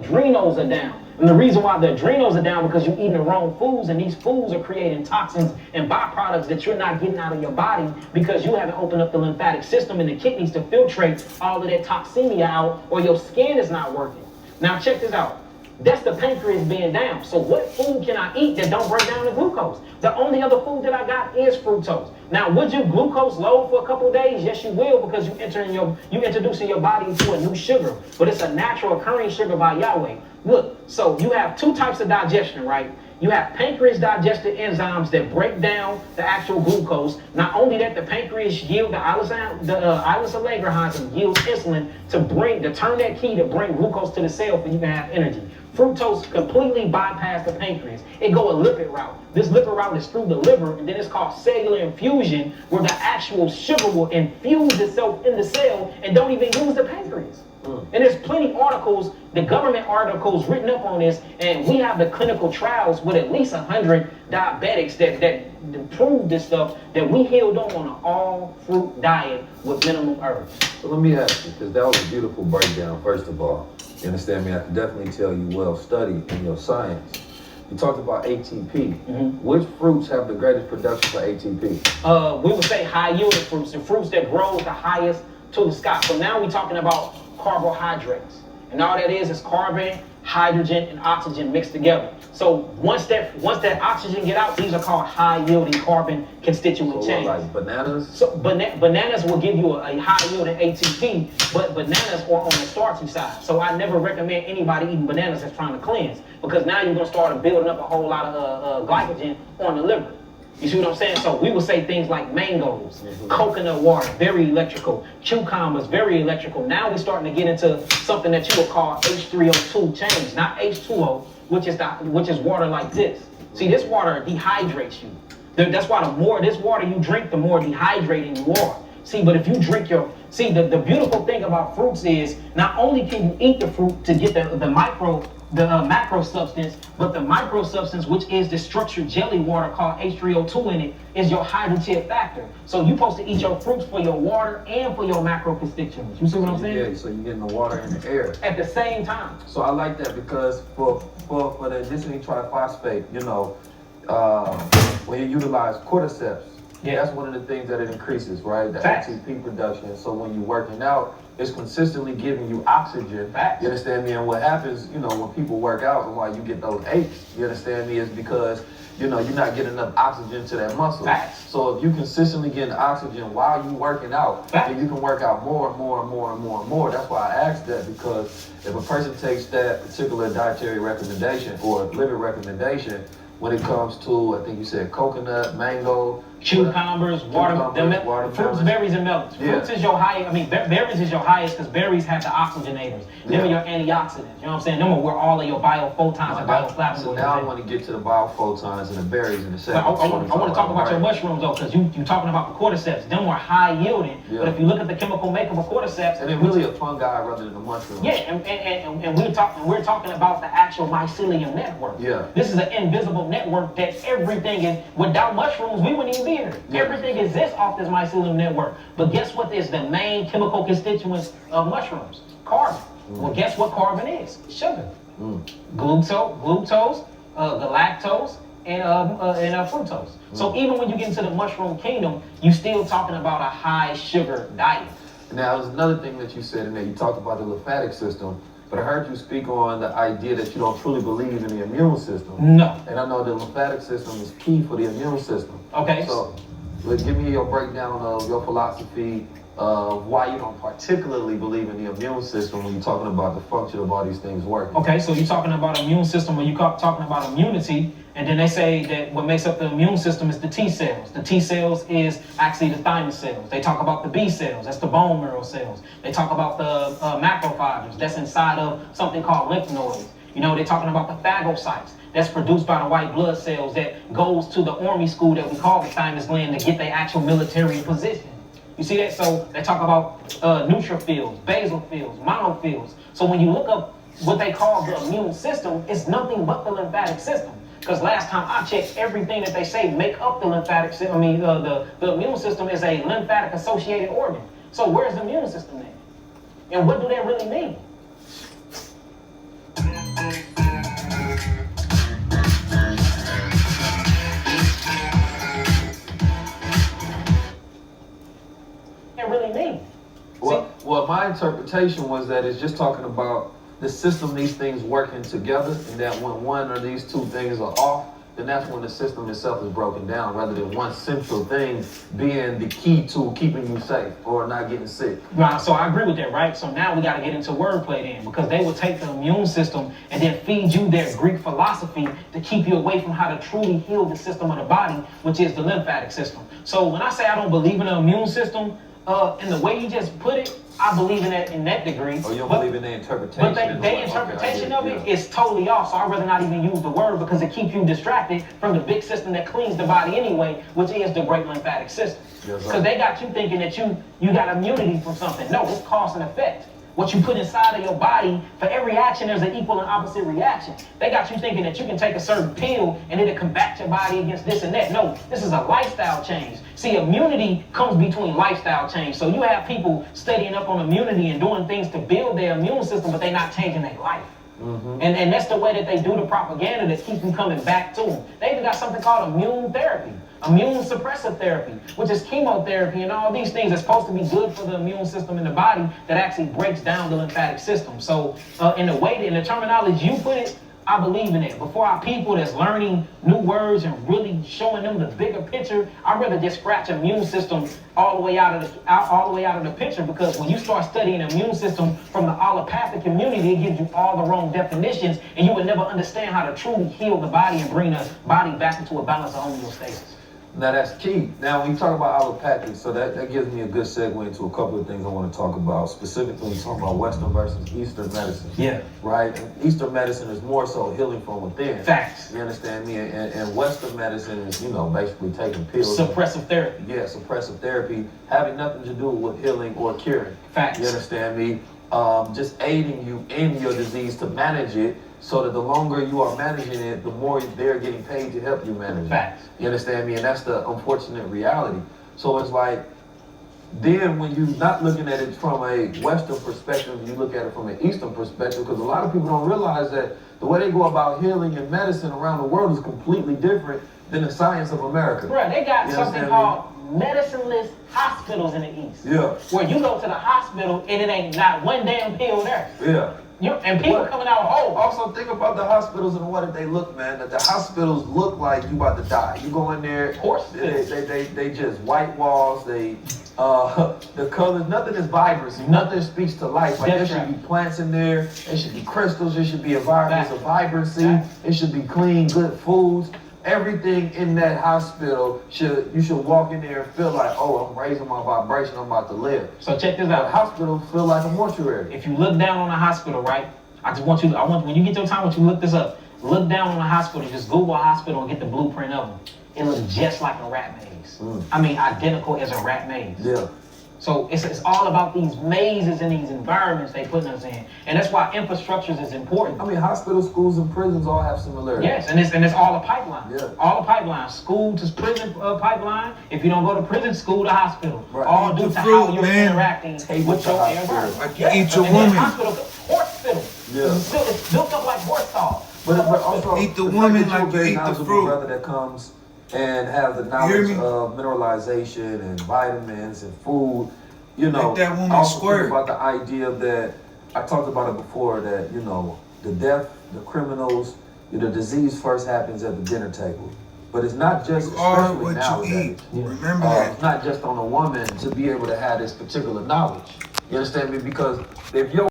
adrenals are down. And the reason why the adrenals are down because you're eating the wrong foods, and these foods are creating toxins and byproducts that you're not getting out of your body because you haven't opened up the lymphatic system and the kidneys to filtrate all of that toxemia out, or your skin is not working. Now check this out. That's the pancreas being down. So what food can I eat that don't break down the glucose? The only other food that I got is fructose. Now, would you glucose load for a couple of days? Yes, you will, because you introducing your body to a new sugar. But it's a natural occurring sugar by Yahweh. Look, so you have two types of digestion, right? You have pancreas digested enzymes that break down the actual glucose. Not only that, the pancreas yield the islets of Langerhans and yields insulin to turn that key to bring glucose to the cell so you can have energy. Fructose completely bypass the pancreas. It go a lipid route. This lipid route is through the liver, and then it's called cellular infusion, where the actual sugar will infuse itself in the cell and don't even use the pancreas. And there's plenty articles, the government articles written up on this, and we have the clinical trials with at least 100 diabetics that prove this stuff, that we healed on an all-fruit diet with minimal herbs. So let me ask you, because that was a beautiful breakdown, first of all. You understand me? I can definitely tell you well studied in your science. You talked about ATP. Mm-hmm. Which fruits have the greatest production for ATP? We would say high-yielding fruits, the fruits that grow the highest to the sky. So now we're talking about carbohydrates. And all that is carbon, hydrogen, and oxygen mixed together. So once that oxygen get out, these are called high-yielding carbon constituent chains. Like bananas? So bananas will give you a high-yielding ATP, but bananas are on the starchy side. So I never recommend anybody eating bananas that's trying to cleanse, because now you're going to start building up a whole lot of glycogen on the liver. You see what I'm saying? So we would say things like mangoes, coconut water, very electrical, cucumbers, very electrical. Now we're starting to get into something that you would call H3O2 chains, not H2O, which is water like this. See, this water dehydrates you. That's why the more this water you drink, the more dehydrating you are. See, but if you drink the beautiful thing about fruits is not only can you eat the fruit to get the macro substance, but the micro substance, which is the structured jelly water called H3O2 in it, is your hydrogen factor. So you're supposed to eat your fruits for your water and for your macro constituents. You see what I'm saying? Yeah, so you're getting the water and the air at the same time. So I like that, because for the adenosine triphosphate, when you utilize cordyceps, that's one of the things that it increases, right? The ATP production. So when you're working out, it's consistently giving you oxygen. You understand me? And what happens, when people work out and why you get those aches, you understand me, is because, you're not getting enough oxygen to that muscle. So if you consistently get oxygen while you working out, then you can work out more and more and more and more and more. That's why I asked that, because if a person takes that particular dietary recommendation or living recommendation, when it comes to, I think you said coconut, mango, cucumbers, fruits, berries, and melons. Fruits is your highest. Berries is your highest because berries have the oxygenators. Them are your antioxidants. You know what I'm saying? Them are where all of your biophotons and bioflavonoids. So now I want to get to the biophotons and the berries in a second. I want to talk about your mushrooms though, because you're talking about the cordyceps. Them are high yielding. But if you look at the chemical makeup of cordyceps, and they're really a fungi rather than a mushroom. Yeah, and we're talking about the actual mycelium network. Yeah. This is an invisible network that everything is. Without mushrooms, we wouldn't even be here. Everything exists off this mycelium network. But guess what is the main chemical constituents of mushrooms? Carbon. Well, guess what carbon is? Sugar. Glucose, galactose, and fructose. So even when you get into the mushroom kingdom, you're still talking about a high sugar diet. Now, there's another thing that you said in there. You talked about the lymphatic system. But I heard you speak on the idea that you don't truly believe in the immune system. No. And I know the lymphatic system is key for the immune system. Okay. So, give me your breakdown of your philosophy of why you don't particularly believe in the immune system when you're talking about the function of all these things working. Okay, so you're talking about immune system, when you're talking about immunity, and then they say that what makes up the immune system is the T cells. The T cells is actually the thymus cells. They talk about the B cells, that's the bone marrow cells. They talk about the macrophages, that's inside of something called lymph nodes. They're talking about the phagocytes. That's produced by the white blood cells that goes to the army school that we call the thymus gland to get their actual military position. You see that? So they talk about neutrophils, basophils, monophils. So when you look up what they call the immune system, it's nothing but the lymphatic system. Because last time I checked, everything that they say make up the lymphatic system, the immune system is a lymphatic associated organ. So where's the immune system then? And what do that really mean? interpretation was that it's just talking about the system, these things working together, and that when one or these two things are off, then that's when the system itself is broken down, rather than one central thing being the key to keeping you safe or not getting sick. Right, so I agree with that, right? So now we got to get into wordplay then, because they would take the immune system and then feed you their Greek philosophy to keep you away from how to truly heal the system of the body, which is the lymphatic system. So when I say I don't believe in the immune system, in the way you just put it, I believe in that degree. Oh, you don't believe in their interpretation? But their interpretation of it is totally off, so I'd rather not even use the word because it keeps you distracted from the big system that cleans the body anyway, which is the great lymphatic system. Because they got you thinking that you got immunity from something. No, it's cause and effect. What you put inside of your body, for every action, there's an equal and opposite reaction. They got you thinking that you can take a certain pill and it'll combat your body against this and that. No, this is a lifestyle change. See, immunity comes between lifestyle change. So you have people studying up on immunity and doing things to build their immune system, but they're not changing their life. And that's the way that they do the propaganda that keeps you coming back to them. They even got something called immune therapy, immune suppressive therapy, which is chemotherapy and all these things that's supposed to be good for the immune system in the body that actually breaks down the lymphatic system. So in the terminology you put it, I believe in it. But for our people that's learning new words and really showing them the bigger picture, I'd rather just scratch immune system all the way out of the picture, because when you start studying the immune system from the allopathic community, it gives you all the wrong definitions, and you would never understand how to truly heal the body and bring the body back into a balance of homeostasis. Now that's key. Now when you talk about allopathy, so that gives me a good segue into a couple of things I want to talk about, specifically when you talk about Western versus Eastern medicine. Yeah. Right? And Eastern medicine is more so healing from within. Facts. You understand me? And Western medicine is, basically taking pills. Suppressive therapy. Yeah, suppressive therapy, having nothing to do with healing or curing. Facts. You understand me? Just aiding you in your disease to manage it, so that the longer you are managing it, the more they're getting paid to help you manage Facts. it. You understand me? And that's the unfortunate reality. So it's like, then when you're not looking at it from a Western perspective, you look at it from an Eastern perspective, because a lot of people don't realize that the way they go about healing and medicine around the world is completely different than the science of America. Bro, they got something called medicineless hospitals in the East. Yeah. Where you go to the hospital and it ain't not one damn pill there. Yeah. And people coming out whole. Also, think about the hospitals and what they look, man. That the hospitals look like you about to die. You go in there, they just white walls. They the colors, nothing is vibrancy. Nothing speaks to life. Like there should be plants in there. There should be crystals. There should be environments of vibrancy. It should be clean, good foods. Everything in that hospital you should walk in there and feel like, oh, I'm raising my vibration, I'm about to live. So check this out. The hospital feel like a mortuary. If you look down on a hospital, right? I want when you get your time, I want you to look this up. Look down on a hospital, just Google a hospital and get the blueprint of them. It looks just like a rat maze. I mean, identical as a rat maze. Yeah. So it's all about these mazes and these environments they putting us in. And that's why infrastructures is important. I mean, hospitals, schools, and prisons all have similarities. Yes, and it's all a pipeline. Yeah. All a pipeline. School to prison pipeline. If you don't go to prison, school to hospital. Right. All due to how you're interacting with your environment. Like you eat your woman. Hospital, horse fiddle. Yeah. It's built up like horse stall. But also, eat the woman like you eat the fruit. Brother that comes and have the knowledge of mineralization and vitamins and food, Make that woman also squirt. think about the idea that I talked about it before, that the death, the criminals, the disease first happens at the dinner table. But it's not just, You are especially what nowadays. you eat. Remember that. It's not just on a woman to be able to have this particular knowledge. You understand me? Because if your